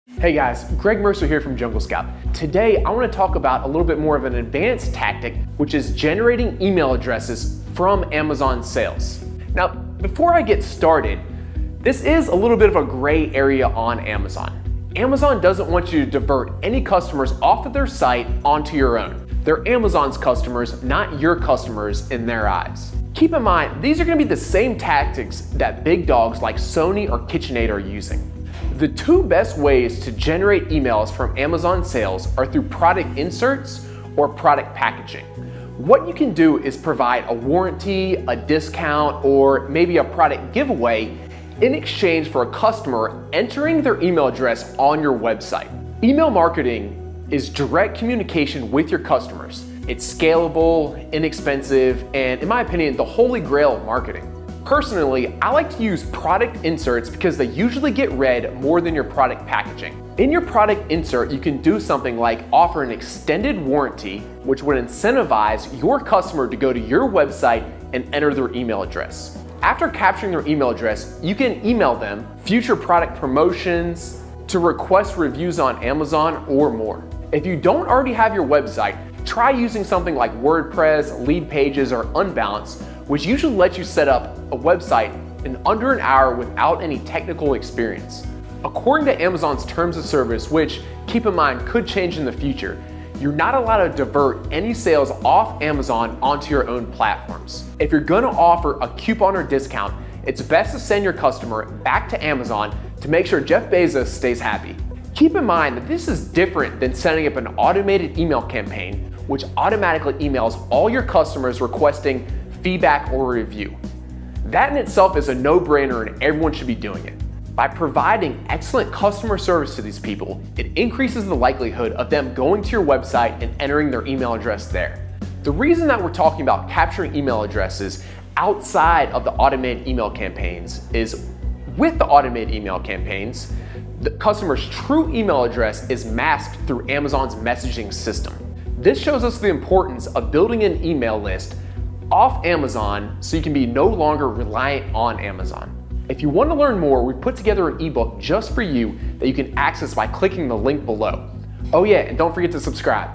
Hey guys, Greg Mercer here from Jungle Scout. Today I want to talk about a little bit more of an advanced tactic, which is generating email addresses from Amazon sales. Now, before I get started, this is a little bit of a gray area on Amazon. Amazon doesn't want you to divert any customers off of their site onto your own. They're Amazon's customers, not your customers in their eyes. Keep in mind, these are going to be the same tactics that big dogs like Sony or KitchenAid are using. The two best ways to generate emails from Amazon sales are through product inserts or product packaging. What you can do is provide a warranty, a discount, or maybe a product giveaway in exchange for a customer entering their email address on your website. Email marketing is direct communication with your customers. It's scalable, inexpensive, and in my opinion, the holy grail of marketing. Personally, I like to use product inserts because they usually get read more than your product packaging. In your product insert, you can do something like offer an extended warranty, which would incentivize your customer to go to your website and enter their email address. After capturing their email address, you can email them future product promotions, to request reviews on Amazon, or more. If you don't already have your website, try using something like WordPress, Lead Pages, or Unbounce, which usually lets you set up a website in under an hour without any technical experience. According to Amazon's terms of service, which, keep in mind, could change in the future, you're not allowed to divert any sales off Amazon onto your own platforms. If you're gonna offer a coupon or discount, it's best to send your customer back to Amazon to make sure Jeff Bezos stays happy. Keep in mind that this is different than setting up an automated email campaign, which automatically emails all your customers requesting feedback or review. That in itself is a no-brainer and everyone should be doing it. By providing excellent customer service to these people, it increases the likelihood of them going to your website and entering their email address there. The reason that we're talking about capturing email addresses outside of the automated email campaigns is with the automated email campaigns, the customer's true email address is masked through Amazon's messaging system. This shows us the importance of building an email list off Amazon so you can be no longer reliant on Amazon. If you want to learn more, we've put together an ebook just for you that you can access by clicking the link below. Oh yeah, and don't forget to subscribe.